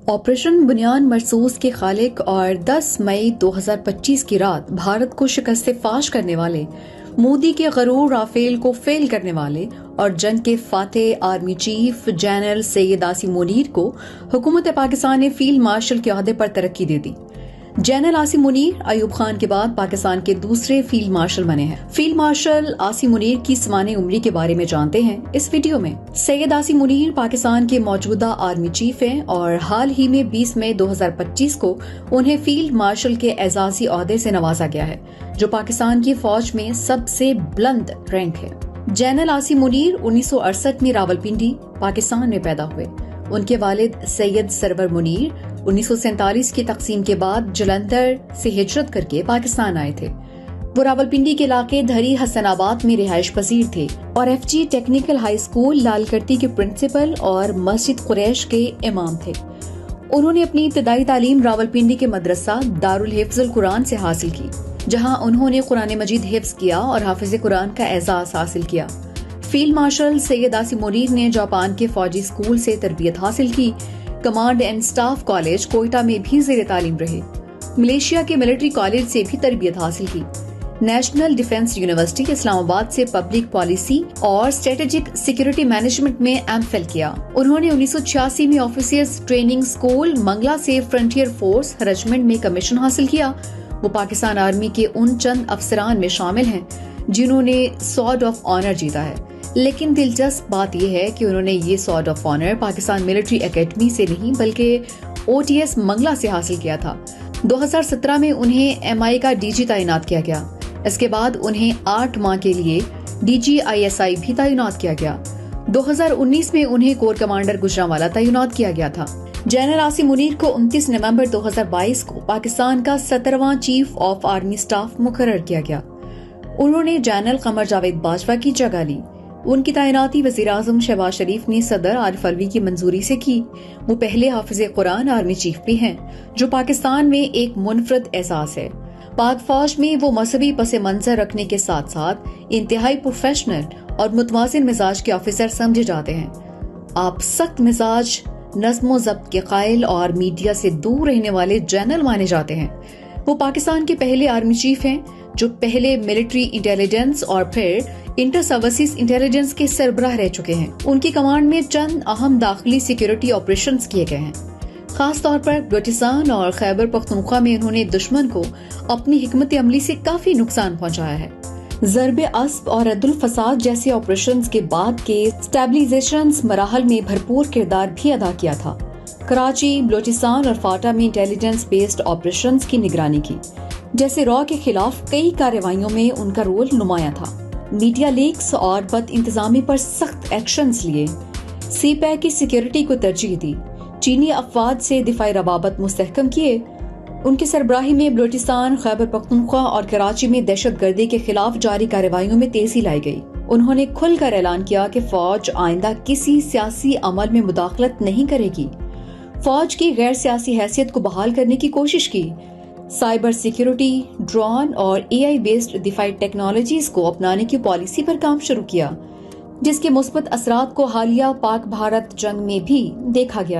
Operation بنیان مرصوص کے خالق اور 10 مئی 2025 کی رات بھارت کو شکست فاش کرنے والے، مودی کے غرور رافیل کو فیل کرنے والے اور جنگ کے فاتح army chief general Syed Asim Munir کو حکومت پاکستان نے فیلڈ مارشل کے عہدے پر ترقی دے دی۔ جنرل عاصم منیر ایوب خان کے بعد پاکستان کے دوسرے فیلڈ مارشل بنے ہیں۔ فیلڈ مارشل عاصم منیر کی سمانح عمری کے بارے میں جانتے ہیں اس ویڈیو میں۔ سید عاصم منیر پاکستان کے موجودہ آرمی چیف ہیں اور حال ہی میں 20 مئی 2025 کو انہیں فیلڈ مارشل کے اعزازی عہدے سے نوازا گیا ہے، جو پاکستان کی فوج میں سب سے بلند رینک ہے۔ جنرل عاصم منیر 1968 میں راولپنڈی، پاکستان میں پیدا ہوئے۔ ان کے والد سید سرور منیر 1947 کی تقسیم کے بعد جلندھر سے ہجرت کر کے پاکستان آئے تھے۔ وہ راولپنڈی کے علاقے دھری حسن آباد میں رہائش پذیر تھے اور F G technical high school Lal Kurti کے پرنسپل اور مسجد قریش کے امام تھے۔ انہوں نے اپنی ابتدائی تعلیم راولپنڈی کے مدرسہ دارالحفظ القرآن سے حاصل کی، جہاں انہوں نے قرآن مجید حفظ کیا اور حافظ قرآن کا اعزاز حاصل کیا۔ فیلڈ مارشل سید عاصم منیر نے جاپان کے فوجی اسکول سے تربیت حاصل کی، command and staff college Quetta میں بھی زیر تعلیم رہے، ملیشیا کے ملٹری کالج سے بھی تربیت حاصل کی، نیشنل ڈیفنس یونیورسٹی اسلام آباد سے پبلک پالیسی اور اسٹریٹجک سیکورٹی مینجمنٹ میں ایم فل کیا۔ انہوں نے 1986 میں آفیسرز ٹریننگ اسکول منگلا سے فرنٹیئر فورس رجمنٹ میں کمیشن حاصل کیا۔ وہ پاکستان آرمی کے ان چند افسران میں شامل ہیں جنہوں نے سارڈ آف آنر جیتا ہے، لیکن دلچسپ بات یہ ہے کہ انہوں نے یہ sword of honour Pakistan military academy سے نہیں بلکہ او ٹی ایس منگلا سے حاصل کیا تھا۔ 2017 میں انہیں ایم آئی کا ڈی جی تعینات کیا گیا۔ اس کے بعد انہیں 8 ماہ کے لیے D G I S I بھی تعینات کیا گیا۔ 2019 میں انہیں کور کمانڈر گجرانوالہ تعینات کیا گیا تھا۔ جنرل عاصم منیر کو 29 نومبر 2022 کو پاکستان کا 17واں چیف آف آرمی سٹاف مقرر کیا گیا۔ انہوں نے جنرل قمر جاوید باجوہ کی جگہ لی۔ ان کی تعیناتی وزیر اعظم شہباز شریف نے صدر عارف الوی کی منظوری سے کی۔ وہ پہلے حافظ قرآن آرمی چیف بھی ہیں، جو پاکستان میں ایک منفرد اعزاز ہے۔ پاک فوج میں وہ مذہبی پس منظر رکھنے کے ساتھ ساتھ انتہائی پروفیشنل اور متوازن مزاج کے آفیسر سمجھے جاتے ہیں۔ آپ سخت مزاج، نظم و ضبط کے قائل اور میڈیا سے دور رہنے والے جنرل مانے جاتے ہیں۔ وہ پاکستان کے پہلے آرمی چیف ہیں جو پہلے ملٹری انٹیلیجنس اور پھر انٹر سروسز انٹیلیجنس کے سربراہ رہ چکے ہیں۔ ان کی کمانڈ میں چند اہم داخلی سیکیورٹی آپریشنز کیے گئے ہیں۔ خاص طور پر بلوچستان اور خیبر پختونخوا میں انہوں نے دشمن کو اپنی حکمت عملی سے کافی نقصان پہنچایا ہے۔ ضرب اسب اور رد الفساد جیسے آپریشنز کے بعد کے اسٹیبلائزیشنز مراحل میں بھرپور کردار بھی ادا کیا تھا۔ کراچی، بلوچستان اور فاٹا میں انٹیلیجنس بیسڈ آپریشنز کی نگرانی کی، جیسے را کے خلاف کئی کارروائیوں میں ان کا رول نمایاں تھا۔ میڈیا لیکس اور بد انتظامی پر سخت ایکشنز لیے، سی پیک کی سیکیورٹی کو ترجیح دی، چینی افواج سے دفاعی روابط مستحکم کیے۔ ان کی سربراہی میں بلوچستان، خیبر پختونخوا اور کراچی میں دہشت گردی کے خلاف جاری کارروائیوں میں تیزی لائی گئی۔ انہوں نے کھل کر اعلان کیا کہ فوج آئندہ کسی سیاسی عمل میں مداخلت نہیں کرے گی۔ فوج کی غیر سیاسی حیثیت کو بحال کرنے کی کوشش کی۔ سائبر سیکیورٹی، ڈرون اور اے آئی بیسڈ دفاعی ٹیکنالوجیز کو اپنانے کی پالیسی پر کام شروع کیا، جس کے مثبت اثرات کو حالیہ پاک بھارت جنگ میں بھی دیکھا گیا۔